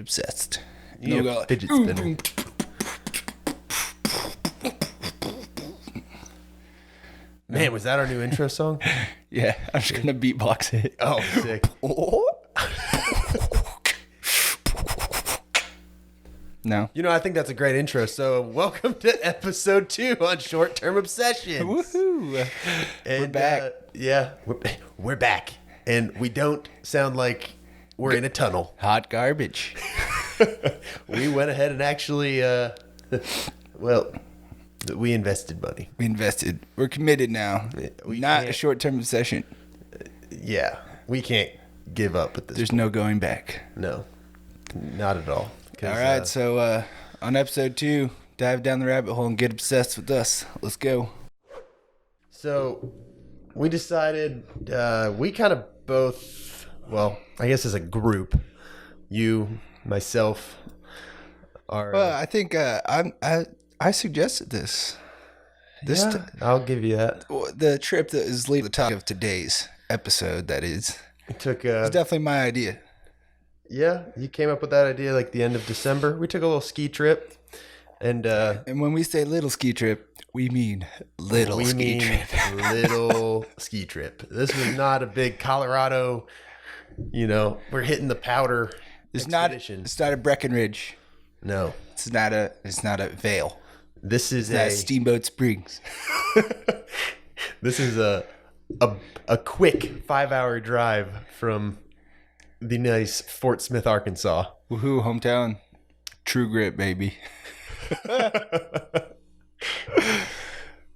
obsessed. You No, fidget spinner. Man, was that our new intro song? Yeah, I'm just gonna beatbox it. Oh, sick. No. You know, I think that's a great intro. So, welcome to episode 2 on Short-Term Obsessions. Woohoo! And, We're back. Yeah, we're back. And we don't sound like we're in a tunnel. Hot garbage. We went ahead and actually, well, we invested money. We invested. We're committed now. We Not a can't- short-term obsession. Yeah, we can't give up at this There's point. no going back. No, not at all. 'Cause, All right, so on episode 2, dive down the rabbit hole and get obsessed with us. Let's go. So we decided we kind of both, well, I guess as a group, you, myself, are. Well, I think I suggested this. Yeah, I'll give you that. The trip that is leading the topic of today's episode, that is, It took. it's definitely my idea. Yeah, you came up with that idea like the end of December. We took a little ski trip, and And when we say little ski trip, we mean little we ski mean trip. little ski trip. This was not a big Colorado. You know, we're hitting the powder. It's expedition. not a Breckenridge. No, It's not a Vale. this is It's not Steamboat Springs. This is a quick 5-hour drive from the nice Fort Smith, Arkansas. Woohoo, hometown. True grit, baby.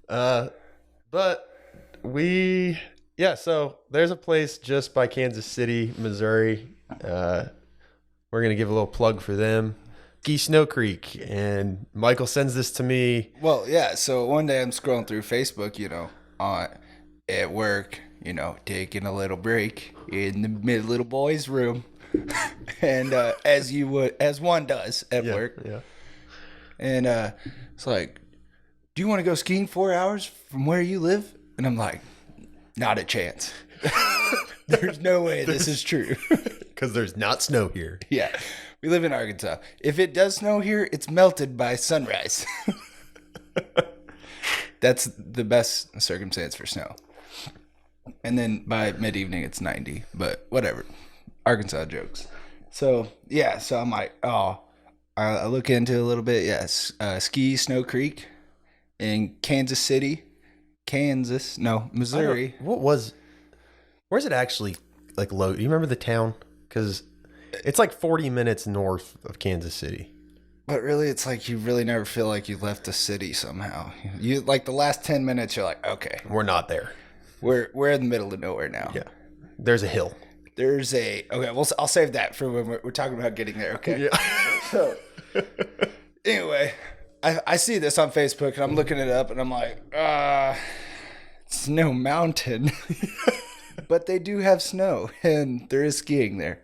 But so there's a place just by Kansas City, Missouri. We're going to give a little plug for them. Ski Snow Creek. And Michael sends this to me. Well, yeah, so one day I'm scrolling through Facebook, at work, taking a little break in the mid little boy's room. And as one does at work. Yeah. And it's like, do you want to go skiing 4 hours from where you live? And I'm like, not a chance. There's no way this is true. Because there's not snow here. Yeah. We live in Arkansas. If it does snow here, it's melted by sunrise. That's the best circumstance for snow. And then by mid-evening, it's 90. But whatever. Arkansas jokes. So, yeah. So I'm like, I look into it a little bit. Yes. Ski Snow Creek in Kansas City. Missouri. Where's it actually like low? Do you remember the town? Because it's like 40 minutes north of Kansas City. But really, it's like you really never feel like you left the city somehow. You like the last 10 minutes, you're like, okay, We're not there. we're in the middle of nowhere now. Yeah. There's a hill. I'll save that for when we're talking about getting there. Okay. Yeah. So anyway, I see this on Facebook and I'm looking it up and I'm like, it's no mountain, but they do have snow and there is skiing there.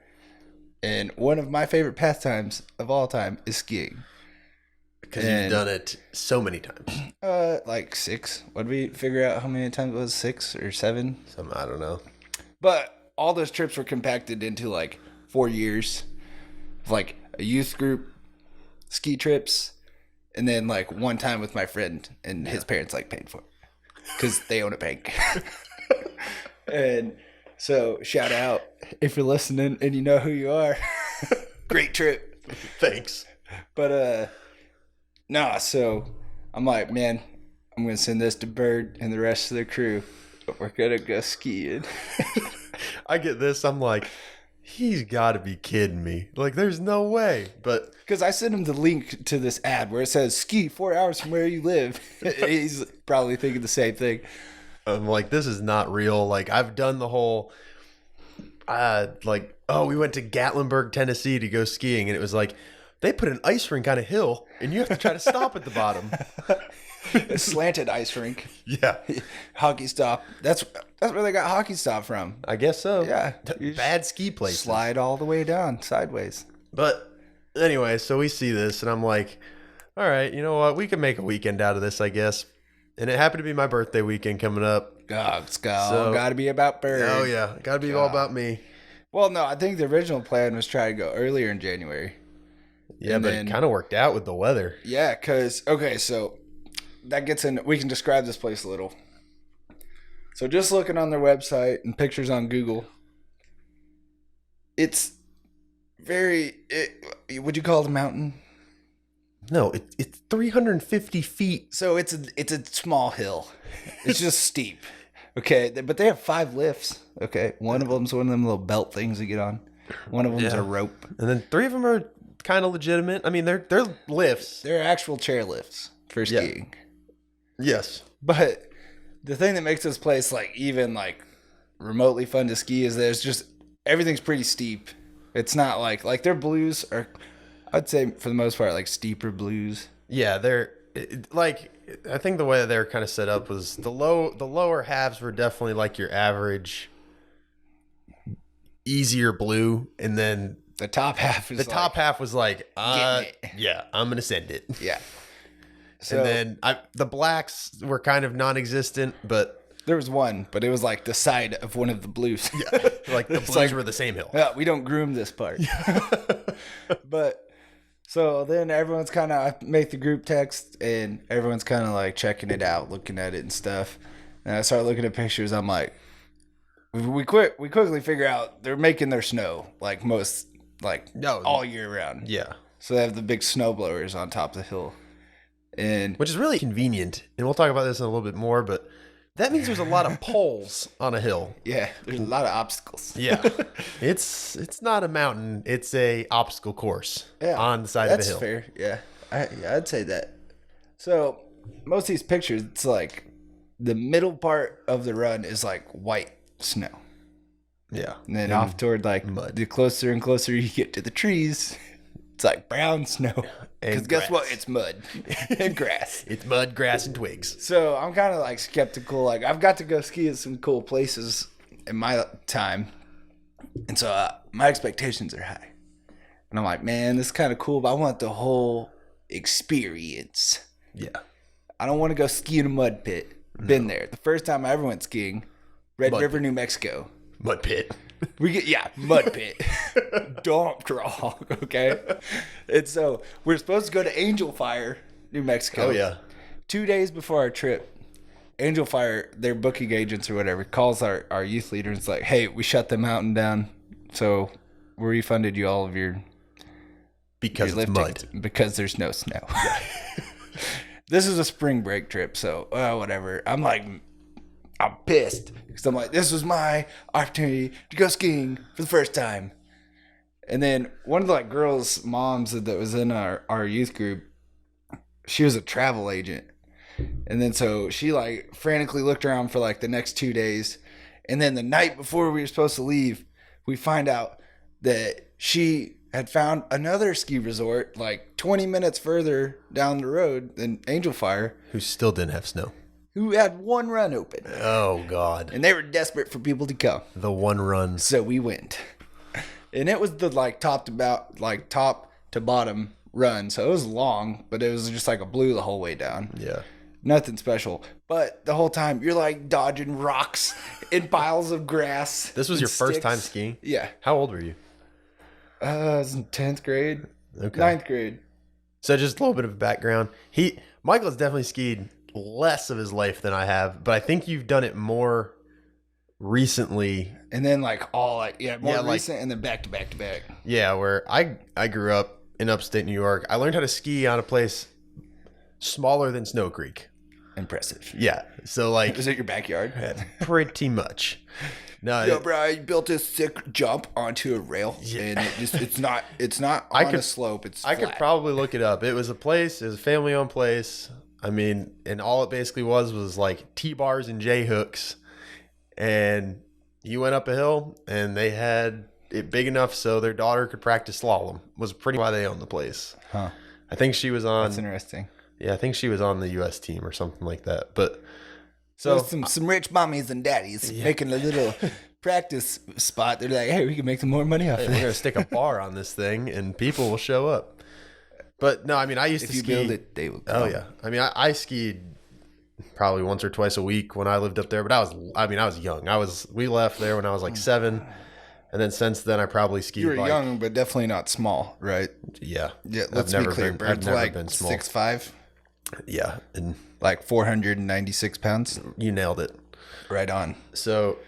And one of my favorite pastimes of all time is skiing. Because you've done it so many times. Like 6. What did we figure out how many times it was? 6 or 7? I don't know. But all those trips were compacted into like 4 years of like a youth group, ski trips, and then like one time with my friend and his parents like paid for it because they own a bank. And so shout out if you're listening and you know who you are. Great trip. Thanks. But so I'm like, man, I'm gonna send this to Bird and the rest of the crew. We're gonna go skiing. I get this. I'm like, he's got to be kidding me. Like, there's no way. But Because I sent him the link to this ad where it says ski 4 hours from where you live. He's probably thinking the same thing. I'm like, this is not real. Like, I've done the whole, we went to Gatlinburg, Tennessee to go skiing. And it was like, they put an ice rink on a hill and you have to try to stop at the bottom. A slanted ice rink. Yeah. Hockey stop. That's where they got hockey stop from. I guess so. Yeah. Bad ski place. Slide all the way down sideways. But anyway, so we see this and I'm like, all right, you know what? We can make a weekend out of this, I guess. And it happened to be my birthday weekend coming up. It's got to be about Bird. Oh, yeah. Got to be all about me. Well, no, I think the original plan was try to go earlier in January. Yeah, And but then- it kind of worked out with the weather. Yeah, because, okay, so that gets in, we can describe this place a little. So just looking on their website and pictures on Google, it's would you call it a mountain? No, it's 350 feet. So it's a small hill. It's just steep. Okay, but they have 5 lifts. Okay, one of them's one of them little belt things you get on. One of them's Yeah. a rope. And then 3 of them are kind of legitimate. I mean, they're lifts. They're actual chair lifts for Yeah. skiing. Yes. But the thing that makes this place like even like remotely fun to ski is there's just everything's pretty steep. It's not like their blues are, I'd say for the most part, like steeper blues. Yeah, I think the way that they're kind of set up was the lower halves were definitely like your average easier blue, and then The top half is the top half was like Getting it. yeah, I'm going to send it. yeah. So And then the blacks were kind of non-existent, but there was one, but it was like the side of one of the blues. like the blues were the same hill. Yeah, we don't groom this part. But so then everyone's kind of, I make the group text and everyone's kind of like checking it out, looking at it and stuff. And I start looking at pictures. I'm like, we quickly figure out they're making their snow like most, like No. all year round. Yeah. So they have the big snow blowers on top of the hill. And Which is really convenient. And we'll talk about this in a little bit more, but that means there's a lot of poles on a hill. yeah, there's a lot of obstacles. Yeah. It's not a mountain, it's a obstacle course Yeah, on the side of a that's hill. fair. Yeah, I'd say that. So most of these pictures, it's like the middle part of the run is like white snow, Yeah. and then off toward like mud. the closer and closer you get to the trees, it's like brown snow. Because And guess what? grass. It's mud and grass. It's mud, grass, and twigs. So I'm kind of like skeptical. Like I've got to go ski at some cool places in my time, and so my expectations are high. And I'm like, man, this is kind of cool, but I want the whole experience. Yeah. I don't want to go ski in a mud pit. Been there. The first time I ever went skiing, Red Mud River, New Mexico. Mud pit. We get mud pit, dump draw. Okay, and so we're supposed to go to Angel Fire, New Mexico. Oh, yeah. 2 days before our trip, Angel Fire, their booking agents or whatever, calls our youth leader and it's like, hey, we shut the mountain down, so we refunded you all of your Because it's lift mud. tickets because there's no snow. This is a spring break trip, so whatever. I'm pissed because I'm like, this was my opportunity to go skiing for the first time. And then one of the like girls' moms that was in our youth group, she was a travel agent. And then so she like frantically looked around for like the next 2 days. And then the night before we were supposed to leave, we find out that she had found another ski resort like 20 minutes further down the road than Angel Fire, Who still didn't have snow. who had one run open. Oh, God. And they were desperate for people to come. The one run. So we went. And it was the like top to bottom run. So it was long, but it was just like a blue the whole way down. Yeah. Nothing special. But the whole time you're like dodging rocks in piles of grass. This was and your first sticks. time skiing? Yeah. How old were you? I was in 10th grade. Okay. 9th grade. So just a little bit of background. Michael has definitely skied less of his life than I have, but I think you've done it more recently. And then like all like more Yeah, like- recent and then back to back to back. Yeah, where I grew up in upstate New York. I learned how to ski on a place smaller than Snow Creek. Impressive. Yeah. So like Was it your backyard? pretty much. No, Yo, bro, I built this sick jump onto a rail, and it's not on a slope. It's I flat. could probably look it up. It was a a family owned place. I mean, and all it basically was like T-bars and J-hooks. And you went up a hill and they had it big enough so their daughter could practice slalom. Was pretty why they owned the place. Huh. I think she was on That's interesting. I think she was on the US team or something like that. But So so some rich mommies and daddies making a little practice spot. They're like, hey, we can make some more money off we're of gonna this. stick a bar on this thing and people will show up. But no, I mean I used If to you ski. build it, they will. Oh come. yeah. I mean, I skied probably once or twice a week when I lived up there, but I was young. We left there when I was like 7, And then since then, I probably skied You were like, young, but definitely not small, right? yeah. Yeah, I've let's be never clear. been- I've Bird's never like been small. 6'5", Yeah. And like 496 pounds. you nailed it. Right on. So,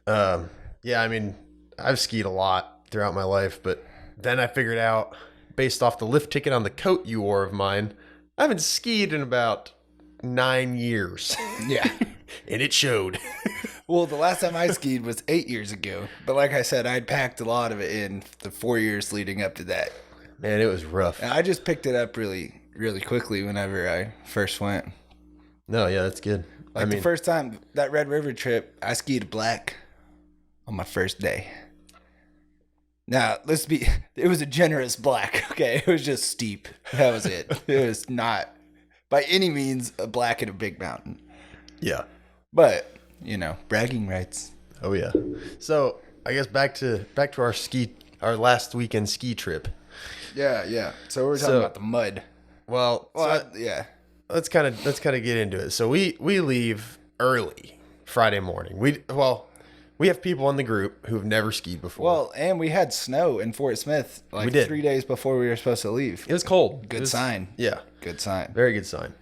yeah, I mean, I've skied a lot throughout my life, but then I figured out, based off the lift ticket on the coat you wore of mine, I haven't skied in about 9 years. Yeah. And it showed. Well, the last time I skied was 8 years ago. But like I said, I'd packed a lot of it in the 4 years leading up to that. Man, it was rough. And I just picked it up really, really quickly whenever I first went. No, yeah, that's good. Like the first time, that Red River trip, I skied black on my first day. Now, it was a generous black, okay? It was just steep. That was it. It was not, by any means, a black in a big mountain. yeah. But, bragging rights. Oh yeah. So I guess back to our last weekend ski trip. Yeah. So we're talking about the mud. Well, Yeah. let's kind of get into it. So we leave early Friday morning. We have people in the group who've never skied before. Well, and we had snow in Fort Smith like We did. 3 days before we were supposed to leave. it was cold. Good sign. Yeah, Good sign. very good sign.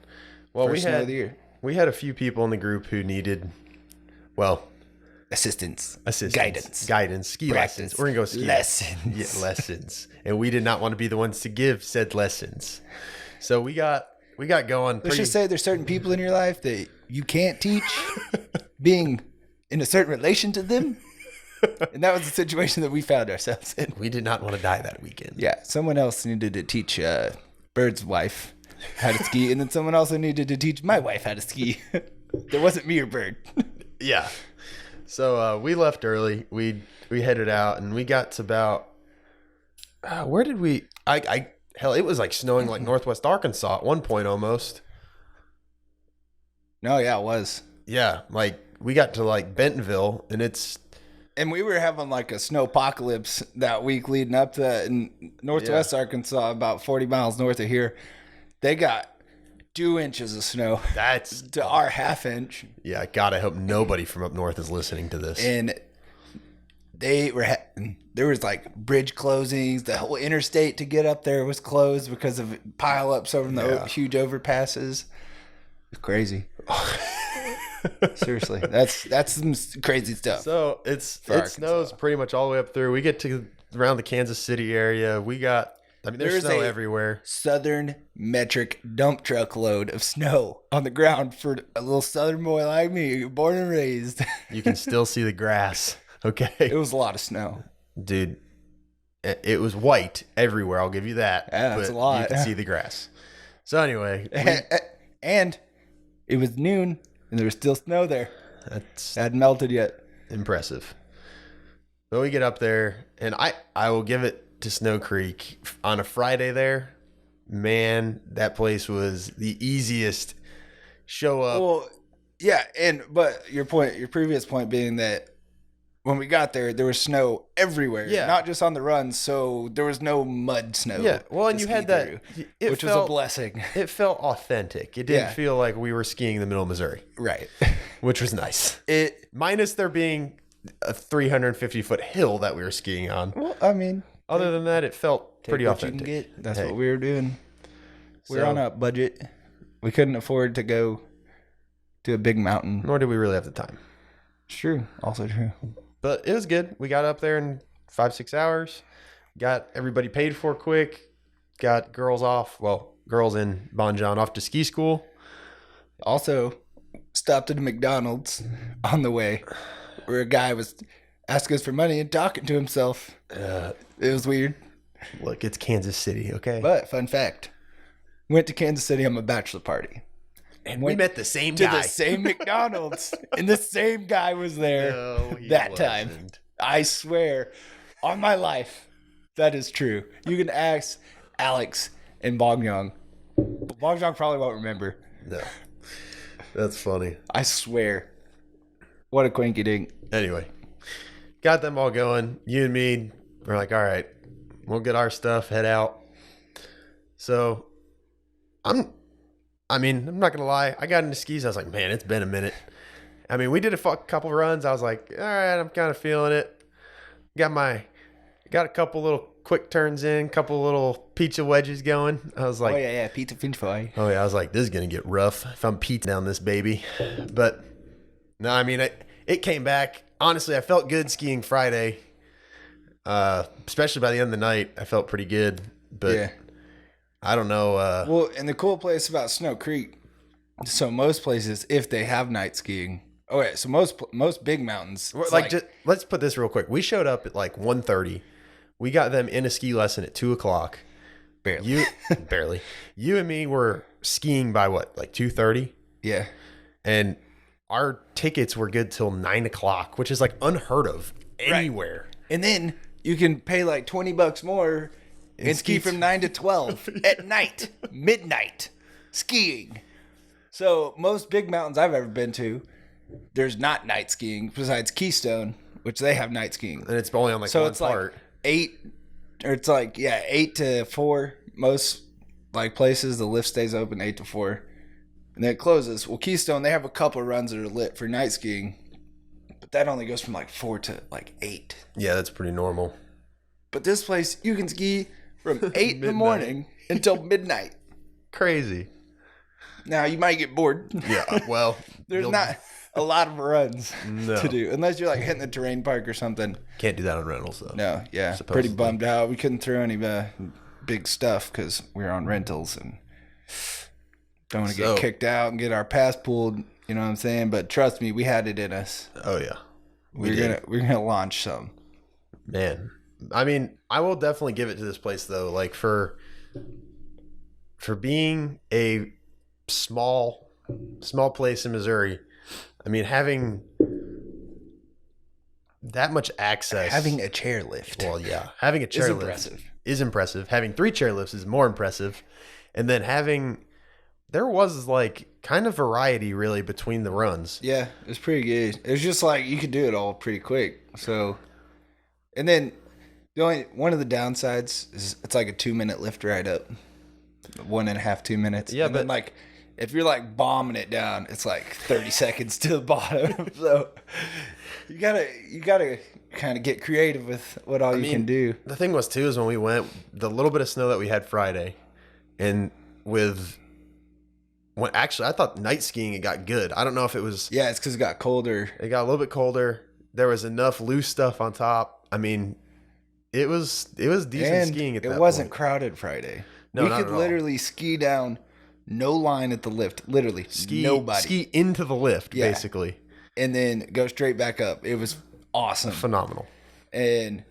Well, First snow of the year. we had a few people in the group who needed, Assistance. assistance, Guidance. ski Practice. lessons. We're gonna go ski Lessons. Yeah, lessons. And we did not want to be the ones to give said lessons. So we got going. Let's just say there's certain people in your life that you can't teach being in a certain relation to them. And that was the situation that we found ourselves in. We did not want to die that weekend. Yeah, someone else needed to teach Bird's wife how to ski, and then someone also needed to teach my wife how to ski. There wasn't me or Bird. Yeah. So we left early. We headed out, and we got to about where did we? Hell, it was like snowing like Northwest Arkansas at one point almost. No, yeah, it was. Yeah, like we got to like Bentonville, And we were having like a snow apocalypse that week leading up to that in Northwest Arkansas, about 40 miles north of here. They got 2 inches of snow that's to our half inch. yeah. God, I hope nobody from up north is listening to this. And there was like bridge closings. The whole interstate to get up there was closed because of pileups over the huge overpasses. It's crazy. Seriously, that's some crazy stuff. So it snows pretty much all the way up through. We get to around the Kansas City area. There's snow everywhere. Southern metric dump truck load of snow on the ground for a little southern boy like me, born and raised. You can still see the grass. Okay, It was a lot of snow. dude, it was white everywhere. I'll give you that. Yeah, that's but a lot. You can see the grass. So anyway, And it was noon, and there was still snow there. that's It hadn't melted yet. impressive. But we get up there, and I will give it to Snow Creek on a Friday there. Man, that place was the easiest show up. Well, yeah, but your previous point being that when we got there was snow everywhere, Yeah. not just on the run, so there was no mud snow. Yeah, well, and to you ski had that, through, which was a blessing. It felt authentic. It didn't Yeah. feel like we were skiing in the middle of Missouri, Right. which was nice. It Minus there being a 350-foot hill that we were skiing on. well, I mean, Other than that, it felt pretty what you can authentic. get. That's Hey. what we were doing. We were So- on a budget. We couldn't afford to go to a big mountain. Nor did we really have the time. It's true. Also true. But it was good. We got up there in 5-6 hours. Got everybody paid for quick. Got girls in Bon John off to ski school. Also, stopped at a McDonald's on the way where a guy was asking us for money and talking to himself. It was weird. Look, it's Kansas City, okay? But fun fact, went to Kansas City on my bachelor party. and we met the same To guy. the same McDonald's. And the same guy was there No, he that time. wasn't. I swear on my life, that is true. You can ask Alex and Bongyong. Bongyong probably won't remember. No. That's funny. I swear. What a quinky dink. Anyway, got them all going. You and me, we're like, all right, we'll get our stuff, head out. So I'm not going to lie. I got into skis. I was like, man, it's been a minute. I mean, we did a couple runs. I was like, all right, I'm kind of feeling it. got a couple little quick turns in, couple little pizza wedges going. I was like, yeah, pizza finch fry. oh yeah, I was like, this is gonna get rough if I'm pizza down this baby. But no, I mean it came back. Honestly, I felt good skiing Friday. Especially by the end of the night, I felt pretty good. But Yeah. I don't know. Well, and the cool place about Snow Creek, so most places, if they have night skiing, so most big mountains, it's just, let's put this real quick. We showed up at like 1:30. We got them in a ski lesson at 2:00. barely. Barely. You and me were skiing by what, like 2:30? Yeah. And our tickets were good till 9:00, which is like unheard of anywhere. And then you can pay like $20 more and ski from 9 to 12 at night, midnight, skiing. So most big mountains I've ever been to, there's not night skiing besides Keystone, which they have night skiing. And it's only on like So one it's part. like 8 to 4. Most like places, the lift stays open 8 to 4. And then it closes. Well, Keystone, they have a couple of runs that are lit for night skiing. But that only goes from like 4 to like 8. Yeah, that's pretty normal. But this place, you can ski from 8 in the morning until midnight. Crazy. Now, you might get bored. Yeah, well. There's not a lot of runs No. to do. Unless you're like hitting the terrain park or something. Can't do that on rentals, though. No, yeah. Supposedly. Pretty bummed out. We couldn't throw any big stuff because we were on rentals and don't want to get kicked out and get our pass pulled. You know what I'm saying? But trust me, we had it in us. Oh, yeah. We're gonna launch some. Man. I mean, I will definitely give it to this place, though. Like, for being a small place in Missouri, I mean, having that much access. Having a chairlift. Well, yeah. Having a chairlift is impressive. Having 3 chairlifts is more impressive. And then there was like kind of variety really between the runs. Yeah, it was pretty good. It was just like you could do it all pretty quick. So, and then one of the downsides is it's like a 2-minute lift ride up, 1.5, 2 minutes. Yeah, and then like if you're like bombing it down, it's like 30 seconds to the bottom. So you gotta kind of get creative with what all you can do. The thing was too is when we went, the little bit of snow that we had Friday, and actually I thought night skiing it got good. I don't know if it was. Yeah, it's because it got colder. It got a little bit colder. There was enough loose stuff on top. I mean, it was decent And skiing at that point. It wasn't crowded Friday. No, we not could at all. literally ski down, no line at the lift. Literally, nobody. Ski into the lift, Yeah. basically. And then go straight back up. It was awesome. Phenomenal. And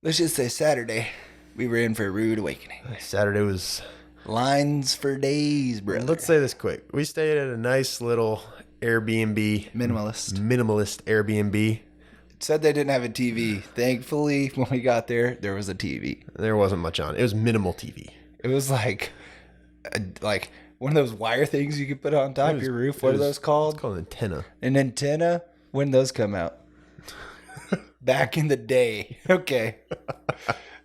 let's just say Saturday, we were in for a rude awakening. Saturday was. Lines for days, brother. Let's say this quick. We stayed at a nice little Airbnb. Minimalist. Minimalist Airbnb. It said they didn't have a TV. Thankfully, when we got there was a TV. There wasn't much on. It was minimal TV. It was like one of those wire things you could put on top of your roof. What are those called? It's called an antenna. An antenna? When did those come out? Back in the day. Okay.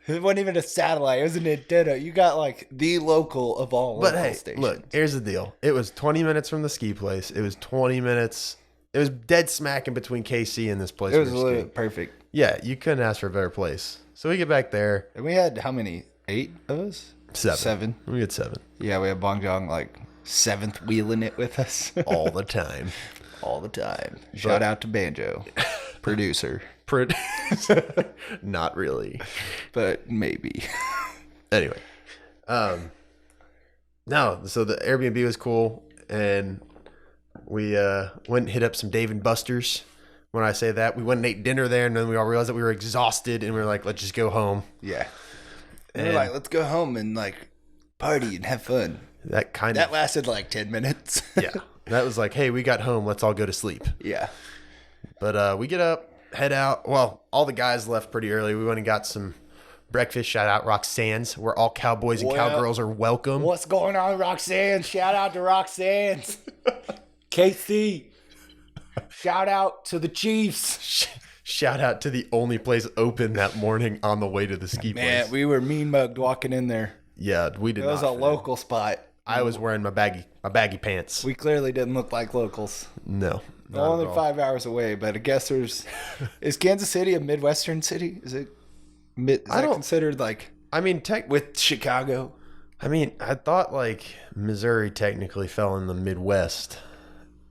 It wasn't even a satellite. It was an antenna. You got like the local of all But local hey, stations. look, here's the deal. It was 20 minutes from the ski place. It was 20 minutes. It was dead smack in between KC and this place. It was we were literally skiing. perfect. Yeah, you couldn't ask for a better place. So we get back there. And we had how many? 8 of us? 7. We had 7 Yeah, we had Bong Jong like 7th wheeling it with us all the time. all the time. Shout out to Banjo, producer, Not really. but maybe. Anyway, no. So the Airbnb was cool, and we went and hit up some Dave and Buster's. When I say that, we went and ate dinner there, and then we all realized that we were exhausted, and we were like, "Let's just go home." Yeah. And we're like, let's go home and like party and have fun. That lasted like 10 minutes. yeah. That was like, "Hey, we got home. Let's all go to sleep." Yeah. But we get up, head out. Well, all the guys left pretty early. We went and got some breakfast. Shout out Roxanne's, where all cowboys and Well, cowgirls are welcome. What's going on, Roxanne? Shout out to Roxanne. KC. Shout out to the Chiefs. Shout out to the only place open that morning on the way to the ski Man, place. we were mean mugged walking in there. Yeah, we did It was not a fit local spot. I was wearing my baggy pants. We clearly didn't look like locals. No. Not Only at all. 5 hours away, but I guess is Kansas City a Midwestern city? Is it is that don't- considered like I mean, with Chicago? I thought like Missouri technically fell in the Midwest.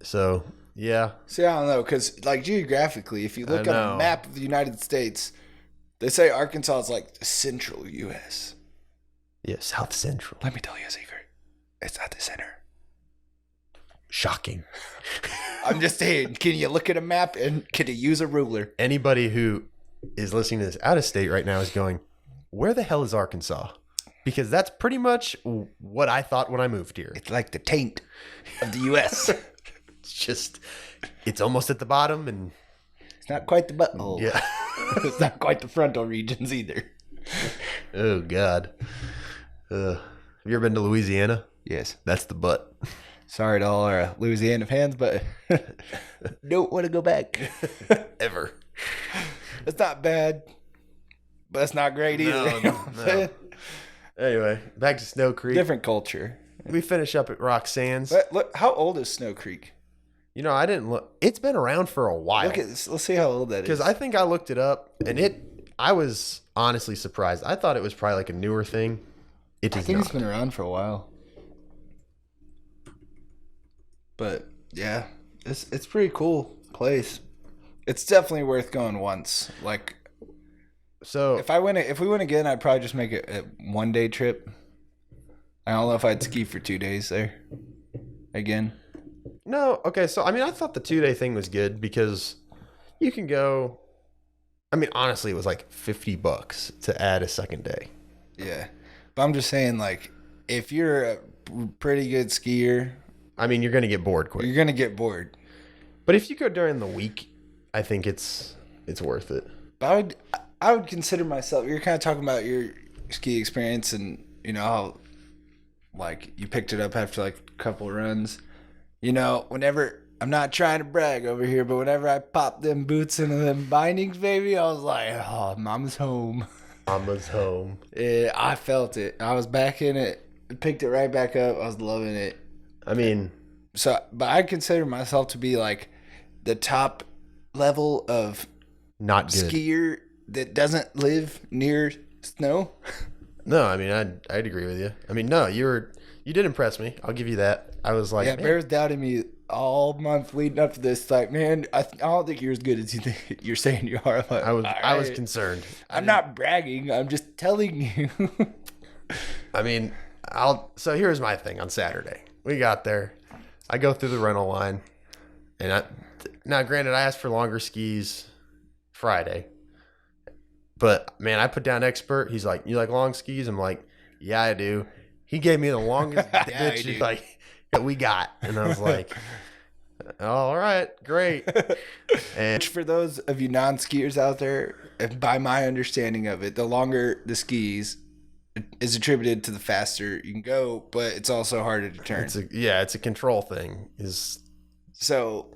So, yeah. See, I don't know, because like geographically, if you look I on a know. map of the United States, they say Arkansas is like the central U.S. Yeah, South Central. Let me tell you a secret. It's not the center. Shocking. I'm just saying, can you look at a map and can you use a ruler? Anybody who is listening to this out of state right now is going, where the hell is Arkansas? Because that's pretty much what I thought when I moved here. It's like the taint of the U.S. It's just, it's almost at the bottom, and It's not quite the butthole. yeah. It's not quite the frontal regions either. Oh, God. Have you ever been to Louisiana? Yes. That's the butt. Sorry to all our Louisiana fans, but don't want to go back. Ever. It's not bad, but it's not great either. No, You know what I'm no. saying? Anyway, back to Snow Creek. Different culture. We finish up at Rock Sands. But look, how old is Snow Creek? You know, I didn't look. It's been around for a while. Look at this. Let's see how old that is. Because I think I looked it up, and I was honestly surprised. I thought it was probably like a newer thing. It I is think not. it's been around for a while. But yeah, it's pretty cool place. It's definitely worth going once. Like So if we went again, I'd probably just make it a 1 day trip. I don't know if I'd ski for 2 days there again. no, okay. So I mean, I thought the 2-day thing was good because you can go. I mean, honestly, it was like $50 to add a second day. Yeah, but I'm just saying, like, if you're a pretty good skier, I mean, you're gonna get bored quick. you're gonna get bored. But if you go during the week, I think it's worth it. But I would consider myself. You're kind of talking about your ski experience, and you know how, like, you picked it up after like a couple of runs. You know, whenever I'm not trying to brag over here, but whenever I popped them boots into them bindings, baby, I was like, oh, mama's home. Mama's home. Yeah, I felt it. I was back in it. Picked it right back up. I was loving it. I mean, So, but I consider myself to be like the top level of not good. skier that doesn't live near snow. No, I mean, I'd agree with you. I mean, no, you did impress me. I'll give you that. I was like, Yeah, man, Bear's doubted me all month leading up to this. Like, man, I don't think you're as good as you think you're saying you are. I'm like, I was "Alright." concerned. I'm not bragging. I'm just telling you. I mean, so here's my thing on Saturday. We got there. I go through the rental line, and now granted, I asked for longer skis Friday, but man, I put down expert. He's like, "You like long skis?" I'm like, "Yeah, I do." He gave me the longest Yeah, I bitch do. like that we got, and I was like, "All right, great." And Which, for those of you non-skiers out there, by my understanding of it, the longer the skis is attributed to the faster you can go, but it's also harder to turn. it's a control thing. So,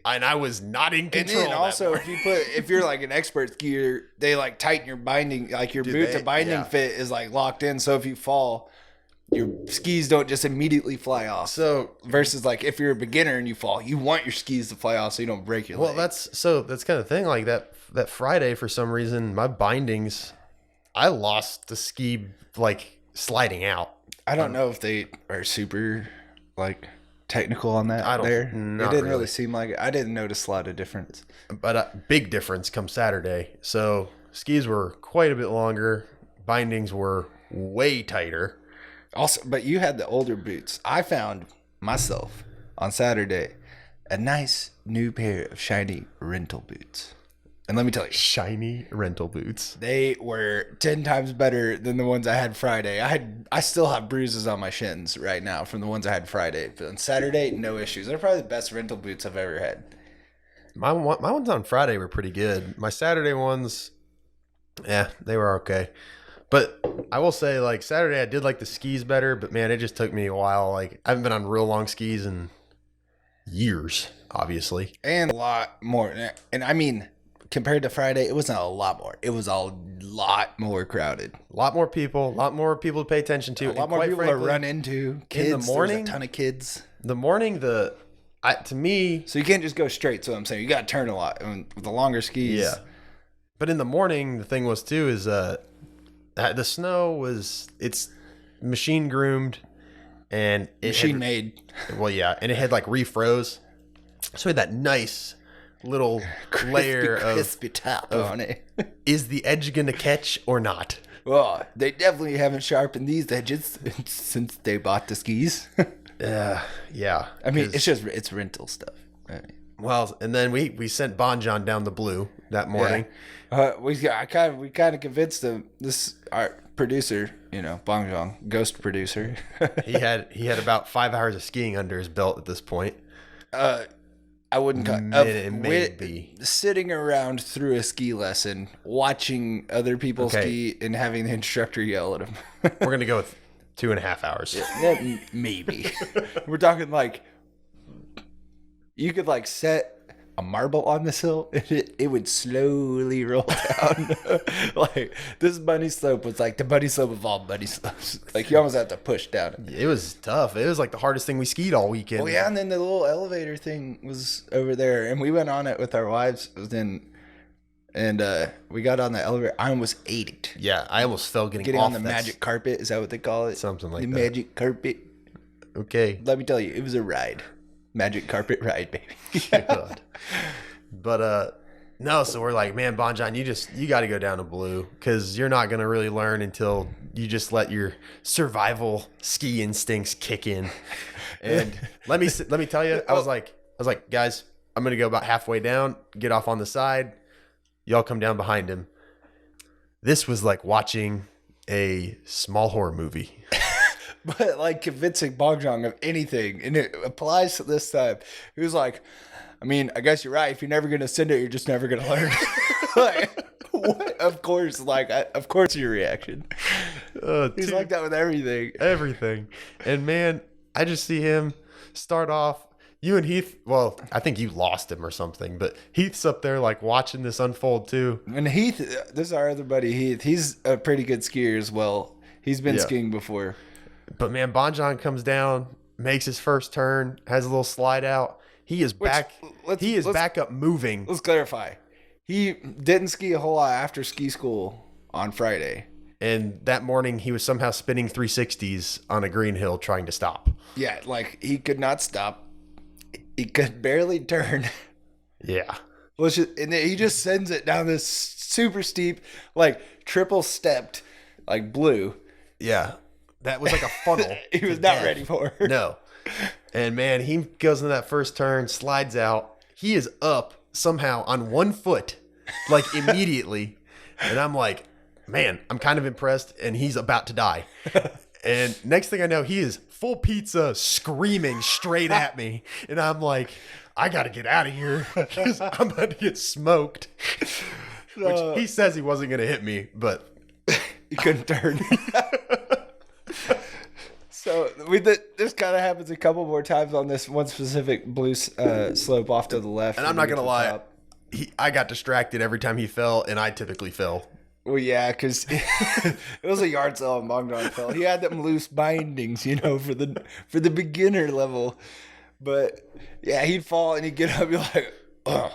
And I was not in and control. then that also morning. if you're like an expert skier, they like tighten your binding, like your Do boot they? to binding Yeah. fit is like locked in. So if you fall, your skis don't just immediately fly off. So Versus like if you're a beginner and you fall, you want your skis to fly off so you don't break your well, leg. that's kind of thing. Like that Friday, for some reason, my bindings, I lost the ski like sliding out. I don't know if they are super like technical on that. I don't- There, not it didn't really. really seem like it. I didn't notice a lot of difference. But a big difference come Saturday. So skis were quite a bit longer. Bindings were way tighter. Also, but you had the older boots. I found myself on Saturday a nice new pair of shiny rental boots. And let me tell you, Shiny rental boots. they were 10 times better than the ones I had Friday. I still have bruises on my shins right now from the ones I had Friday. But on Saturday, no issues. They're probably the best rental boots I've ever had. My ones on Friday were pretty good. My Saturday ones, yeah, they were okay. But I will say, like, Saturday I did like the skis better, but man, it just took me a while. Like, I haven't been on real long skis in years, obviously. And a lot more. And I mean, compared to Friday, it wasn't a lot more. It was a lot more crowded. A lot more people to pay attention to. A lot more people to run into. Kids, in the morning, there was a ton of kids. the morning, To me, So you can't just go straight. So I'm saying you got to turn a lot. And with the longer skis. yeah. But in the morning, the thing was too is the snow it's machine groomed and Machine made. Well, yeah, and it had like refroze, so it had that nice little layer crispy top on it. Is the edge gonna catch or not? Oh, they definitely haven't sharpened these edges since they bought the skis. Yeah. I mean, it's rental stuff. I mean, Well, and then we sent Bonjon down the blue that morning. we kind of convinced him. Our producer, Bong Jong, ghost producer. He had about 5 hours of skiing under his belt at this point. I wouldn't Maybe. sitting around through a ski lesson, watching other people Okay. ski, and having the instructor yell at him. We're gonna go with 2.5 hours. Yeah, maybe. We're talking like you could like set a marble on this hill and it would slowly roll down. Like this bunny slope was like the bunny slope of all bunny slopes. Like you almost have to push down. It was tough. It was like the hardest thing we skied all weekend. Oh yeah, and then the little elevator thing was over there, and we went on it with our wives. And we got on the elevator. I almost ate it. Yeah, I almost fell getting on off the that magic carpet. Is that what they call it? Something like the that. magic carpet. Okay. Let me tell you, it was a ride. Magic carpet ride, baby. God. But no, so we're like, man, Bonjon, you got to go down to blue because you're not gonna really learn until you just let your survival ski instincts kick in. And let me tell you, I was like, guys, I'm gonna go about halfway down, get off on the side. Y'all come down behind him. This was like watching a small horror movie. But like convincing Bong Jong of anything, and it applies to this time. He was like, I mean, I guess you're right. If you're never gonna send it, you're just never gonna learn. Like, what? Of course, of course, your reaction. He's like that with everything. Everything. And man, I just see him start off. You and Heath, well, I think you lost him or something, but Heath's up there like watching this unfold too. And Heath, this is our other buddy Heath. He's a pretty good skier as well. He's been skiing before. But man, Bonjon comes down, makes his first turn, has a little slide out. He is back. He is back up moving. Let's clarify. He didn't ski a whole lot after ski school on Friday. And that morning, he was somehow spinning 360s on a green hill trying to stop. Yeah, like he could not stop. He could barely turn. Yeah. And then he just sends it down this super steep, like triple stepped, like blue. Yeah. That was like a funnel. He was not ready for it. No. And man, he goes in that first turn, slides out. He is up somehow on one foot, like immediately. And I'm like, man, I'm kind of impressed. And he's about to die. And next thing I know, he is full pizza screaming straight at me. And I'm like, I got to get out of here because I'm about to get smoked. Which he says he wasn't going to hit me, but he couldn't turn. So this kind of happens a couple more times on this one specific blue slope off to the left. And I'm not going to lie, I got distracted every time he fell, and I typically fell. Well, yeah, because it was a yard sale and Bong Jong fell. He had them loose bindings, for the beginner level. But yeah, he'd fall and he'd get up and be like, oh,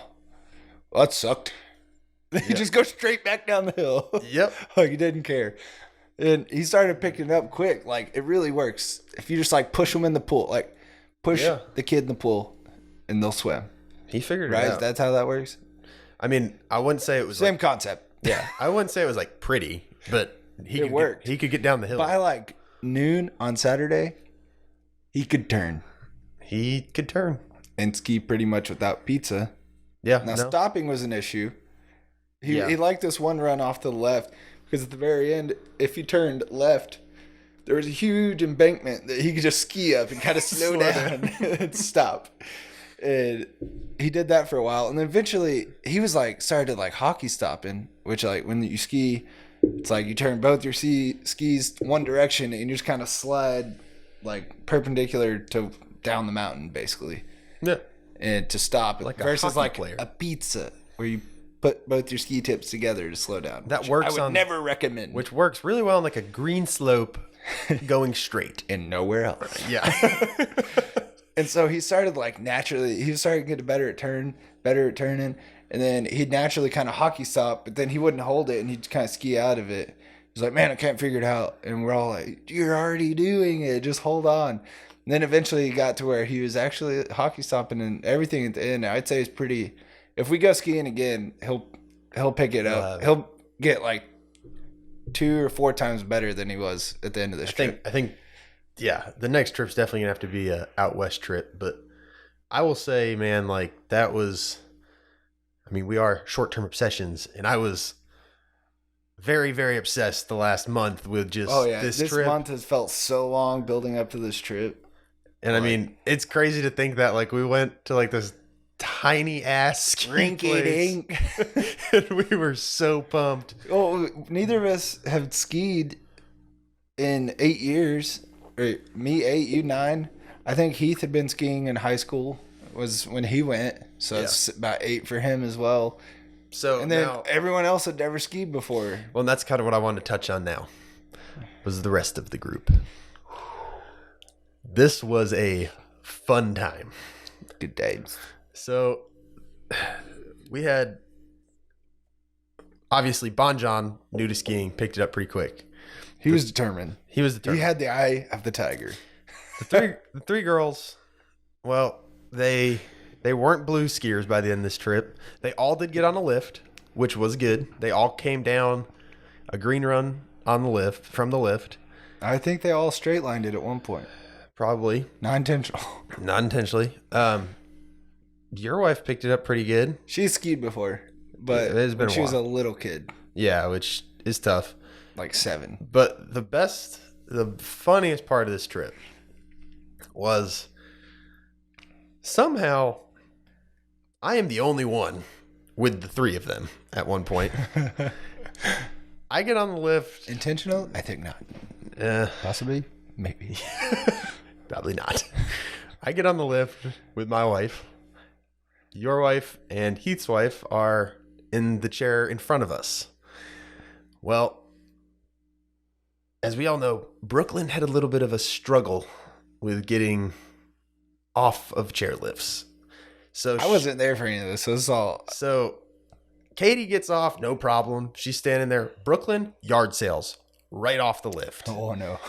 that sucked. He'd just go straight back down the hill. Yep. Like he didn't care. And he started picking it up quick. Like, it really works. If you just, push them in the pool. Like, push the kid in the pool, and they'll swim. He figured it right? out. That's how that works? I mean, I wouldn't say it was same concept. Yeah. I wouldn't say it was, pretty, but he could get down the hill. By, noon on Saturday, he could turn. He could turn. And ski pretty much without pizza. Yeah. Now, stopping was an issue. He liked this one run off to the left. Because at the very end, if he turned left, there was a huge embankment that he could just ski up and kind of slow down and stop. And he did that for a while. And then eventually, he was started hockey stopping, which when you ski, it's you turn both your skis one direction and you just kind of slide perpendicular to down the mountain, basically. Yeah. And to stop. Versus player. A pizza where you put both your ski tips together to slow down. That works. I would never recommend. Which works really well on a green slope going straight. And nowhere else. Yeah. And so he started like naturally, he started getting better at turning, and then he'd naturally kind of hockey stop, but then he wouldn't hold it and he'd kind of ski out of it. He's like, man, I can't figure it out. And we're all like, you're already doing it. Just hold on. And then eventually he got to where he was actually hockey stopping and everything at the end. I'd say it's pretty, if we go skiing again, he'll pick it up. He'll get like 2 or 4 times better than he was at the end of this trip. I think, yeah, the next trip's definitely gonna have to be a out west trip. But I will say, man, like that was, I mean, we are short-term obsessions, and I was very, very obsessed the last month with just this trip. Month has felt so long building up to this trip. And like, I mean, it's crazy to think that like we went to like this tiny ass ski place, and we were so pumped. Oh, neither of us have skied in 8 years. Or me 8, you 9. I think Heath had been skiing in high school was when he went, so it's about 8 for him as well. So and then everyone else had never skied before. Well, and that's kind of what I wanted to touch on now. Was the rest of the group. This was a fun time. Good days. So we had obviously Bonjon, new to skiing, picked it up pretty quick. He was determined. He had the eye of the tiger. The three girls, well, they weren't blue skiers by the end of this trip. They all did get on a lift, which was good. They all came down a green run on the lift, from the lift. I think they all straight lined it at one point. Probably. Not intentionally. Your wife picked it up pretty good. She skied before, but when she was a little kid. Yeah, which is tough. Like 7. But the funniest part of this trip was somehow I am the only one with the 3 of them at one point. I get on the lift. Intentional? I think not. Possibly? Maybe. Probably not. I get on the lift with my wife. Your wife and Heath's wife are in the chair in front of us. Well, as we all know, Brooklyn had a little bit of a struggle with getting off of chairlifts. So I wasn't there for any of this. So this is all. So Katie gets off, no problem. She's standing there. Brooklyn, yard sales, right off the lift. Oh no!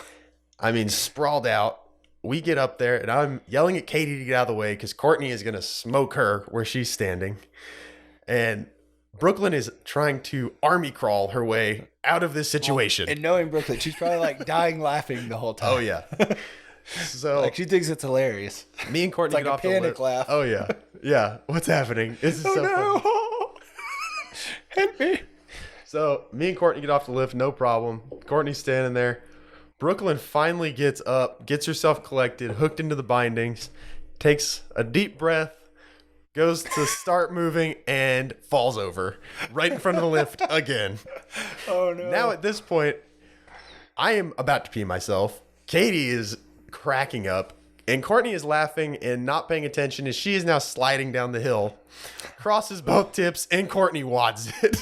I mean, sprawled out. We get up there, and I'm yelling at Katie to get out of the way because Courtney is gonna smoke her where she's standing, and Brooklyn is trying to army crawl her way out of this situation. And knowing Brooklyn, she's probably like dying laughing the whole time. Oh yeah. So like she thinks it's hilarious. Me and Courtney it's like get a off panic the lift. laugh. Oh yeah. Yeah. What's happening? This is so funny. Help me. So me and Courtney get off the lift, no problem. Courtney's standing there. Brooklyn finally gets up, gets herself collected, hooked into the bindings, takes a deep breath, goes to start moving, and falls over right in front of the lift again. Oh, no. Now at this point, I am about to pee myself. Katie is cracking up, and Courtney is laughing and not paying attention as she is now sliding down the hill, crosses both tips, and Courtney wads it.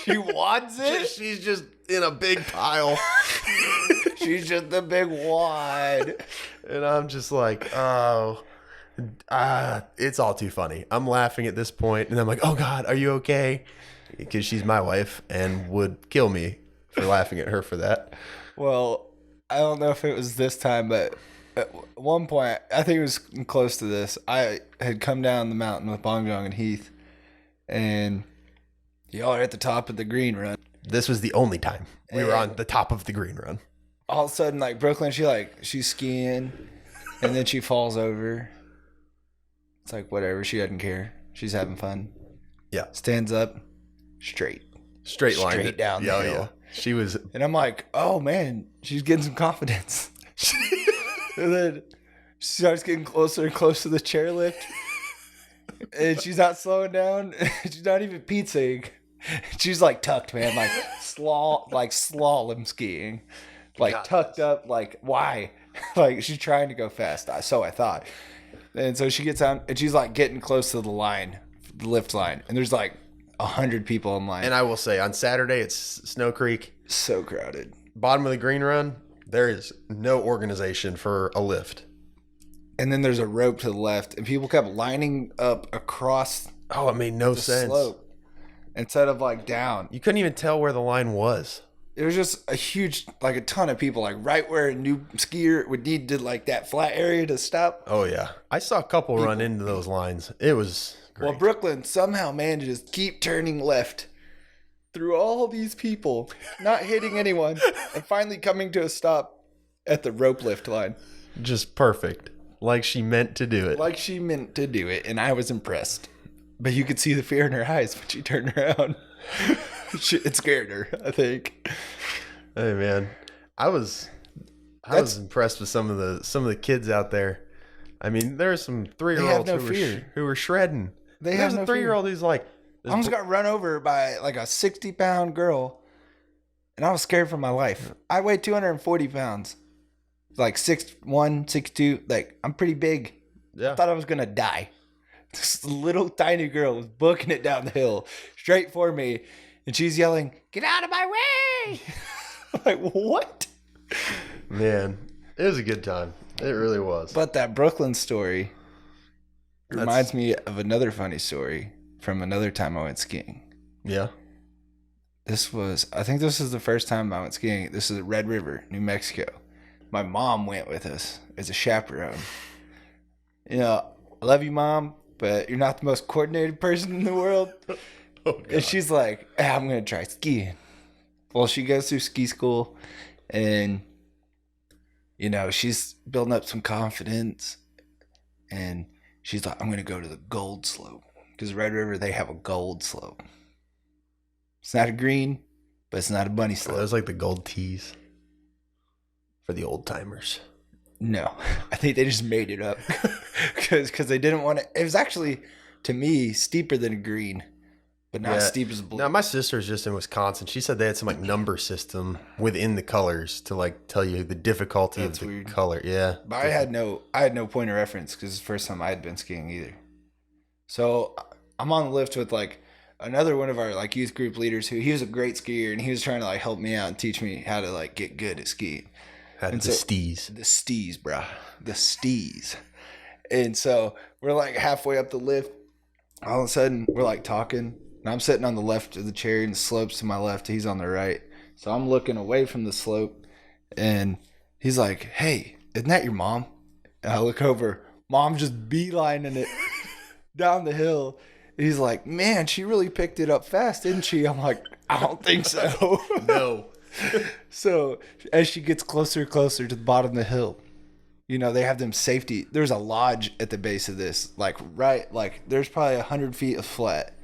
She wads it? She's just in a big pile. She's just the big wad. And I'm just like, it's all too funny. I'm laughing at this point, and I'm like, oh God, are you okay? Because she's my wife and would kill me for laughing at her for that. Well, I don't know if it was this time, but at one point, I think it was close to this. I had come down the mountain with Bongjong and Heath, and y'all are at the top of the green run. This was the only time we were on the top of the green run. All of a sudden, like Brooklyn, she's skiing, and then she falls over. It's like whatever, she doesn't care. She's having fun. Yeah. Stands up, straight line straight down the hill. Yeah. She was, and I'm like, oh man, she's getting some confidence. And then she starts getting closer and closer to the chairlift, and she's not slowing down. She's not even pizzaing. She's like tucked, man, like slalom skiing. Like God, tucked up, like why? Like she's trying to go fast. So I thought. And so she gets on, and she's like getting close to the line, the lift line, and there's like 100 people in line. And I will say, on Saturday it's Snow Creek, so crowded. Bottom of the green run, there is no organization for a lift. and then there's a rope to the left, and people kept lining up across Oh, it made no the sense. slope instead of like down. You couldn't even tell where the line was. It was just a huge, like a ton of people, like right where a new skier would need to like that flat area to stop. Oh yeah, I saw a couple run into those lines. It was great. Well, Brooklyn somehow managed to just keep turning left through all these people, not hitting anyone, and finally coming to a stop at the rope lift line. Just perfect, like she meant to do it. Like she meant to do it, and I was impressed. But you could see the fear in her eyes when she turned around. It scared her, I think. Hey man, I was impressed with some of the kids out there. I mean, there are some 3-year-olds no who were shredding. They There's have a no 3-year-old who's like, I almost got run over by like a 60-pound girl, and I was scared for my life. I weigh 240 pounds, like 6'1", 6'2". Like, I'm pretty big. yeah. I thought I was gonna die. This little tiny girl was booking it down the hill straight for me, and she's yelling, "Get out of my way!" I'm like, what? Man, it was a good time. It really was. But that Brooklyn story reminds me of another funny story from another time I went skiing. Yeah. I think this is the first time I went skiing. This is at Red River, New Mexico. My mom went with us as a chaperone. You know, I love you, Mom, but you're not the most coordinated person in the world. Oh, God. And she's like, I'm going to try skiing. Well, she goes through ski school, and, you know, she's building up some confidence. And she's like, I'm going to go to the gold slope. Because Red River, they have a gold slope. It's not a green, but it's not a bunny slope. There's like the gold tees for the old timers. No, I think they just made it up because they didn't want to. It was actually, to me, steeper than a green, but not as steep as a blue. Now, my sister's just in Wisconsin. She said they had some like number system within the colors to like tell you the difficulty That's of the weird. color. Yeah, But I had no point of reference because it's the first time I had been skiing either. So I'm on the lift with like another one of our like youth group leaders he was a great skier, and he was trying to like help me out and teach me how to like get good at skiing. had And the so- stees. The stees, bruh. The stees. And so we're like halfway up the lift. All of a sudden, we're like talking. And I'm sitting on the left of the chair, and the slope's to my left. He's on the right. So I'm looking away from the slope. And he's like, "Hey, isn't that your mom?" And I look over. Mom's just beelining it down the hill. And he's like, "Man, she really picked it up fast, didn't she?" I'm like, "I don't think so." No. So as she gets closer and closer to the bottom of the hill, you know, they have them safety. There's a lodge at the base of this, like there's probably 100 feet of flat,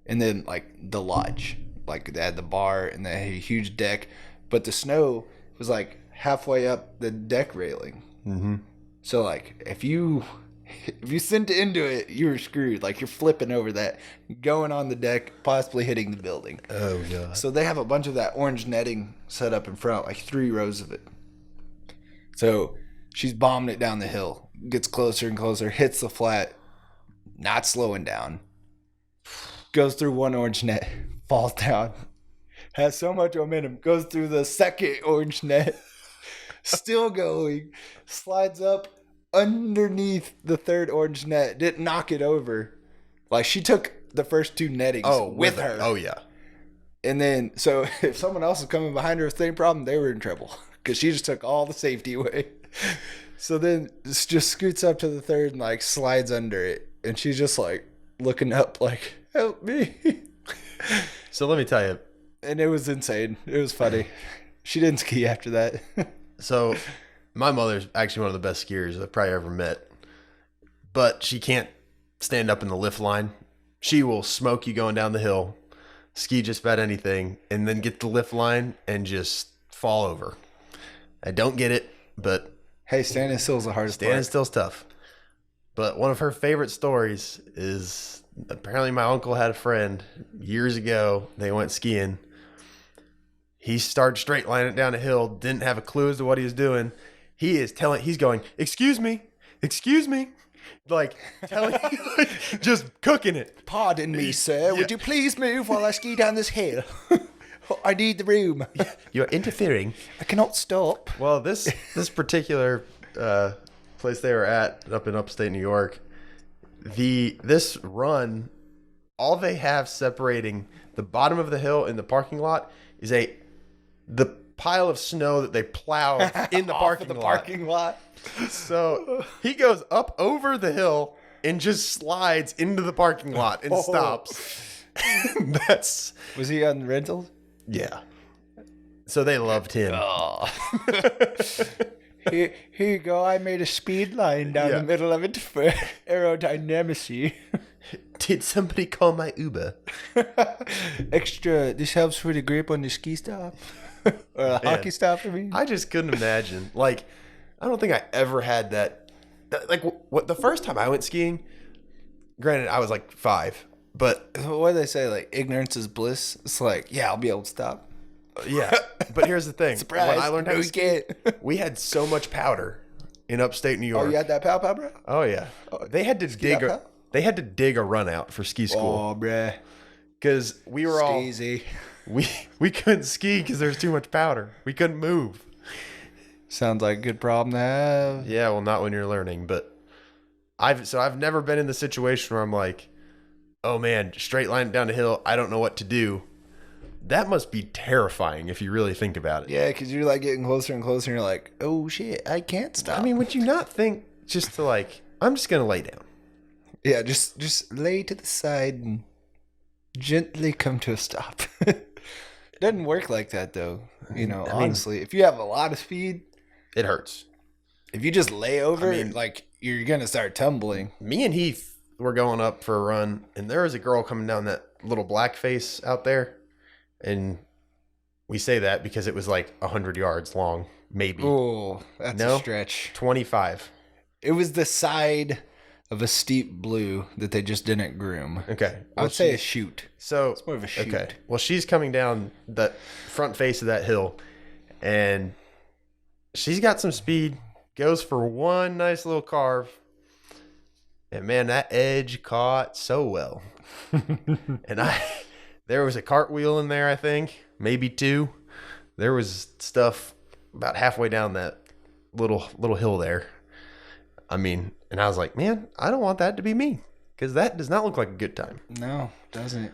and then like the lodge, like they had the bar and they had a huge deck, but the snow was like halfway up the deck railing. Mm-hmm. So like if you sent into it, you were screwed. Like you're flipping over that, going on the deck, possibly hitting the building. Oh God. So they have a bunch of that orange netting set up in front, like 3 rows of it. So she's bombing it down the hill, gets closer and closer, hits the flat, not slowing down, goes through one orange net, falls down, has so much momentum, goes through the second orange net, still going, slides up underneath the third orange net, didn't knock it over. Like she took the first 2 nettings with her. Oh yeah. And then, so if someone else was coming behind her with the same problem, they were in trouble because she just took all the safety away. So then this just scoots up to the third and like slides under it. And she's just like looking up like, "Help me." So let me tell you. And it was insane. It was funny. She didn't ski after that. So my mother's actually one of the best skiers I've probably ever met. But she can't stand up in the lift line. She will smoke you going down the hill, ski just about anything, and then get the lift line and just fall over. I don't get it, but Hey, standing still is the hardest standing part. still's tough. But one of her favorite stories is apparently my uncle had a friend years ago. They went skiing. He started straight lining it down a hill, didn't have a clue as to what he was doing. He's going, excuse me, like telling, just cooking it. Pardon me, sir. Would you please move while I ski down this hill? I need the room. You're interfering. I cannot stop. Well, this particular place they were at up in upstate New York, this run, all they have separating the bottom of the hill and the parking lot is the pile of snow that they plowed in the parking lot. So he goes up over the hill and just slides into the parking lot and stops. Was he on rentals? Yeah. So they loved him. Oh. Here you go. I made a speed line down the middle of it for aerodynamicy. Did somebody call my Uber? Extra. This helps for the grip on the ski stop. Or a hockey stop, I mean. I just couldn't imagine. Like, I don't think I ever had that. Like, what the first time I went skiing, granted, I was like 5, but. What do they say? Like, ignorance is bliss. It's like, yeah, I'll be able to stop. Yeah. But here's the thing. Surprise. When I learned how to ski, can't. we had so much powder in upstate New York. Oh, you had that pow, bro? Oh, yeah. They had to dig a run out for ski school. Oh, bruh. Because we were all. Easy. We couldn't ski because there's too much powder. We couldn't move. Sounds like a good problem to have. Yeah, well, not when you're learning, but I've never been in the situation where I'm like, oh man, straight line down the hill, I don't know what to do. That must be terrifying if you really think about it. Yeah, because you're like getting closer and closer, and you're like, oh shit, I can't stop. I mean, would you not think just to like, I'm just gonna lay down? Yeah, just lay to the side and gently come to a stop. Doesn't work like that though. You know, honestly, if you have a lot of speed, it hurts. If you just lay over, like you're gonna start tumbling. Me and Heath were going up for a run, and there was a girl coming down that little black face out there, and we say that because it was like 100 yards long, maybe. Oh, that's a stretch. 25. It was the side of a steep blue that they just didn't groom. Okay. I would say a chute. So it's more of a chute. Okay. Well, she's coming down the front face of that hill, and she's got some speed, goes for one nice little carve, and man, that edge caught so well. And there was a cartwheel in there, I think, maybe 2. There was stuff about halfway down that little hill there. I mean, and I was like, man, I don't want that to be me, because that does not look like a good time. No, doesn't.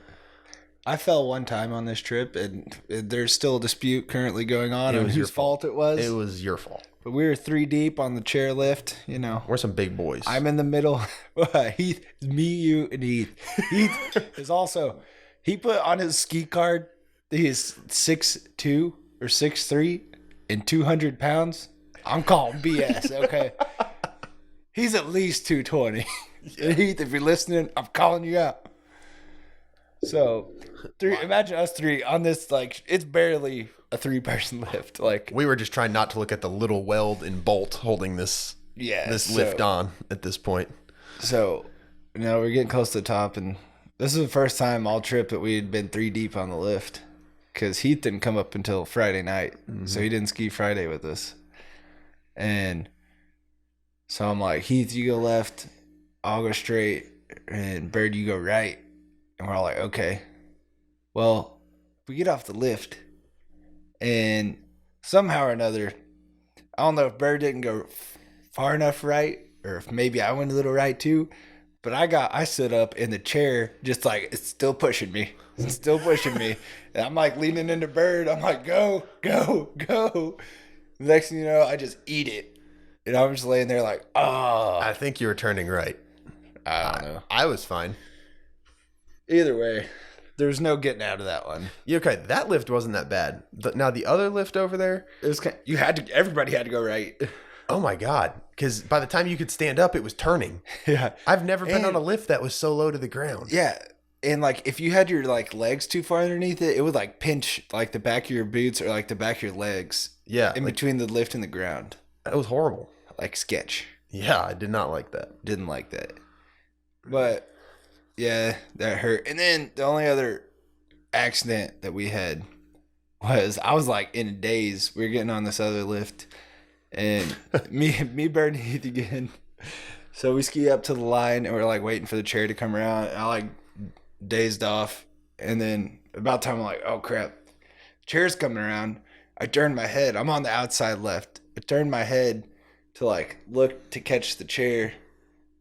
I fell one time on this trip, and there's still a dispute currently going on whose fault it was. It was your fault. But we were 3 deep on the chairlift, you know. We're some big boys. I'm in the middle. Heath, me, you, and Heath. Heath is also, he put on his ski card that he is 6'2" or 6'3" and 200 pounds. I'm calling BS, okay? He's at least 220. Heath, if you're listening, I'm calling you out. So, imagine us 3 on this, like, it's barely a 3-person lift. Like, we were just trying not to look at the little weld and bolt holding this lift on at this point. So, you know, we're getting close to the top, and this is the first time all trip that we had been 3 deep on the lift, because Heath didn't come up until Friday night, so he didn't ski Friday with us. And so I'm like, Heath, you go left, I'll go straight, and Bird, you go right. And we're all like, okay. Well, we get off the lift, and somehow or another, I don't know if Bird didn't go far enough right, or if maybe I went a little right too, but I stood up in the chair, just like, it's still pushing me. It's still pushing me. And I'm like leaning into Bird. I'm like, go, go, go. Next thing you know, I just eat it. And I'm just laying there like, oh. I think you were turning right. I don't know. I was fine. Either way, there's no getting out of that one. Yeah, okay, that lift wasn't that bad. Now the other lift over there, it was everybody had to go right. Oh my God. Because by the time you could stand up, it was turning. Yeah. I've never been on a lift that was so low to the ground. Yeah. And like, if you had your like legs too far underneath it, it would like pinch like the back of your boots or like the back of your legs. Yeah. In between the lift and the ground. That was horrible. Like sketch. Yeah, I did not like that. Didn't like that. But yeah, that hurt. And then the only other accident that we had was, I was like in a daze. We were getting on this other lift, and me, Bird, and Heath again. So we ski up to the line, and we're like waiting for the chair to come around. And I like dazed off, and then about time I'm like, oh crap, chair's coming around. I turned my head. I'm on the outside left. I turned my head to like look to catch the chair,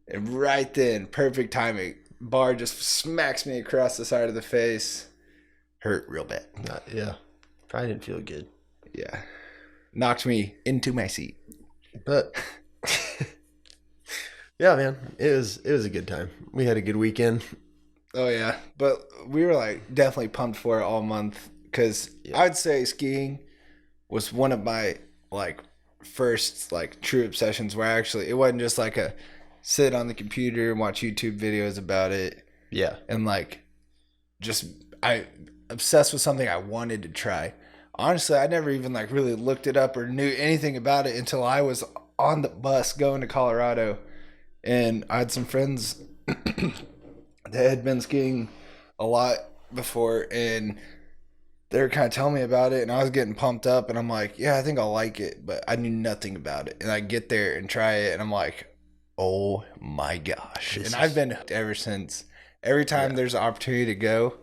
and right then, perfect timing, bar just smacks me across the side of the face. Hurt real bad. Yeah. Probably didn't feel good. Yeah. Knocked me into my seat. But yeah, man, it was a good time. We had a good weekend. Oh yeah, but we were like definitely pumped for it all month because I'd say skiing was one of my like first like true obsessions where it wasn't just like a sit on the computer and watch YouTube videos about it. Yeah. And like just I obsessed with something I wanted to try. Honestly, I never even like really looked it up or knew anything about it until I was on the bus going to Colorado, and I had some friends that had been skiing a lot before, and they were kind of telling me about it, and I was getting pumped up, and I'm like, yeah, I think I'll like it, but I knew nothing about it. And I get there and try it, and I'm like, oh my gosh. And I've been hooked ever since. Every time there's an opportunity to go,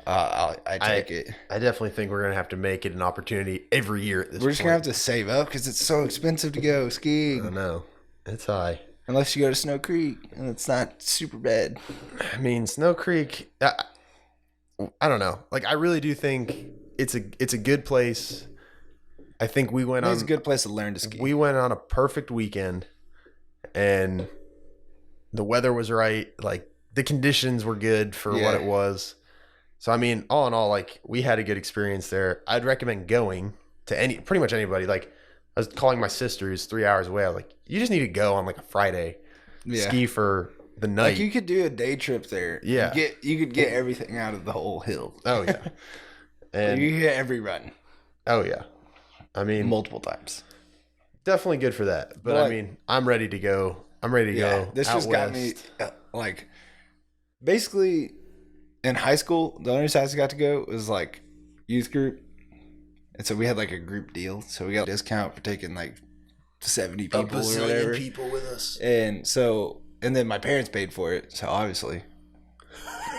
I take it. I definitely think we're going to have to make it an opportunity every year at this point. We're just going to have to save up because it's so expensive to go skiing. I know. It's high. Unless you go to Snow Creek, and it's not super bad. I mean, Snow Creek, I don't know. Like, I really do think it's a good place. I think we went on... It's a good place to learn to ski. We went on a perfect weekend, and the weather was right. Like, the conditions were good for what it was. So, I mean, all in all, like, we had a good experience there. I'd recommend going to pretty much anybody. Like, I was calling my sister who's 3 hours away. I was like, you just need to go on like a Friday, ski for the night. Like you could do a day trip there. Yeah. You could get everything out of the whole hill. Oh, yeah. And you hit every run. Oh, yeah. I mean, multiple times. Definitely good for that. But I mean, I'm ready to go. Go. This just got me like basically in high school, the only reason I got to go was like youth group. And so we had like a group deal. So we got a discount for taking like 70 people or whatever. People with us. And so, and then my parents paid for it. So obviously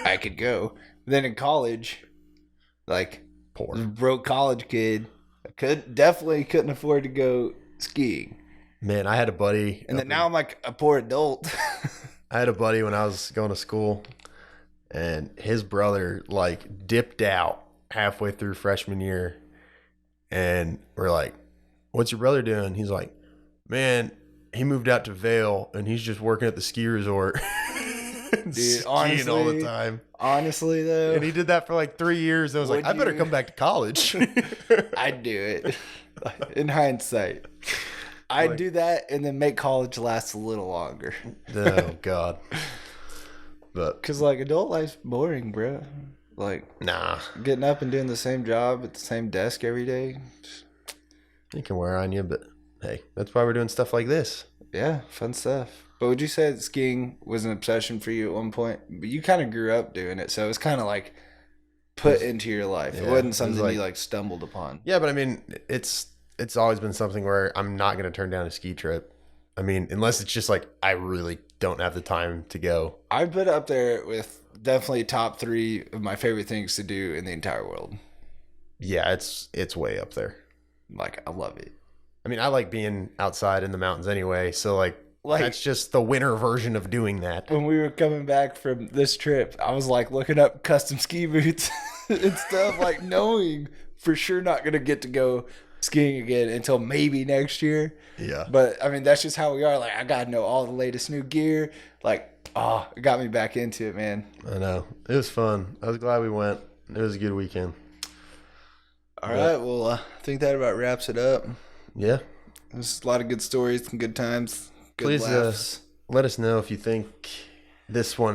I could go. Then in college, like poor broke college kid, definitely couldn't afford to go skiing. Man, I had a buddy. And then now I'm like a poor adult. I had a buddy when I was going to school, and his brother like dipped out halfway through freshman year. And we're like, what's your brother doing? He's like, man, he moved out to Vail and he's just working at the ski resort. Dude, honestly, all the time. Honestly, though. And he did that for like 3 years. I was like, I better come back to college. I'd do it. In hindsight. I'd do that and then make college last a little longer. Oh, God. But because like adult life's boring, bro. Like, nah, getting up and doing the same job at the same desk every day. It can wear on you, but hey, that's why we're doing stuff like this. Yeah, fun stuff. But would you say that skiing was an obsession for you at one point? But you kind of grew up doing it, so it was kind of like put into your life. It wasn't something you like stumbled upon. Yeah, but I mean, it's always been something where I'm not going to turn down a ski trip. I mean, unless it's just like I really don't have the time to go. I put it up there with definitely top 3 of my favorite things to do in the entire world. Yeah, it's way up there. Like, I love it. I mean, I like being outside in the mountains anyway, so like that's just the winter version of doing that. When we were coming back from this trip, I was like looking up custom ski boots and stuff, like knowing for sure not going to get to go skiing again until maybe next year. Yeah. But I mean, that's just how we are. Like, I got to know all the latest new gear. Like, it got me back into it, man. I know. It was fun. I was glad we went. It was a good weekend. All right. Well, I think that about wraps it up. Yeah. There's a lot of good stories and good times. Good Please laughs. Let us know if you think this one,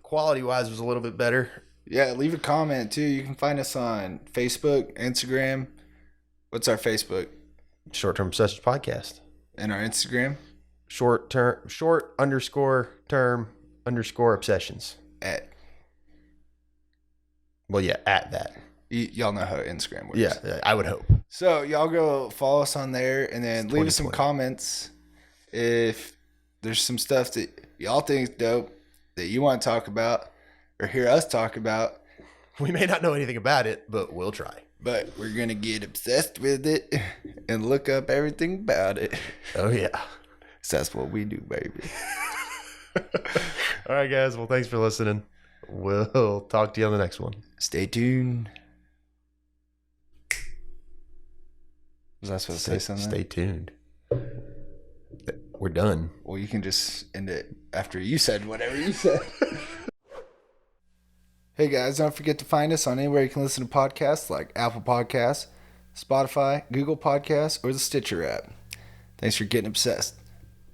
quality-wise, was a little bit better. Yeah, leave a comment, too. You can find us on Facebook, Instagram. What's our Facebook? Short-Term Obsessions Podcast. And our Instagram? Short_term_obsessions. At that. Y'all know how Instagram works. Yeah, I would hope. So y'all go follow us on there and then leave us some comments if there's some stuff that y'all think is dope that you want to talk about or hear us talk about. We may not know anything about it, but we'll try. But we're going to get obsessed with it and look up everything about it. Oh, yeah. So that's what we do, baby. All right, guys. Well, thanks for listening. We'll talk to you on the next one. Stay tuned. Was I supposed to say something? Stay tuned. We're done. Well, you can just end it after you said whatever you said. Hey guys, don't forget to find us on anywhere you can listen to podcasts like Apple Podcasts, Spotify, Google Podcasts, or the Stitcher app. Thanks for getting obsessed.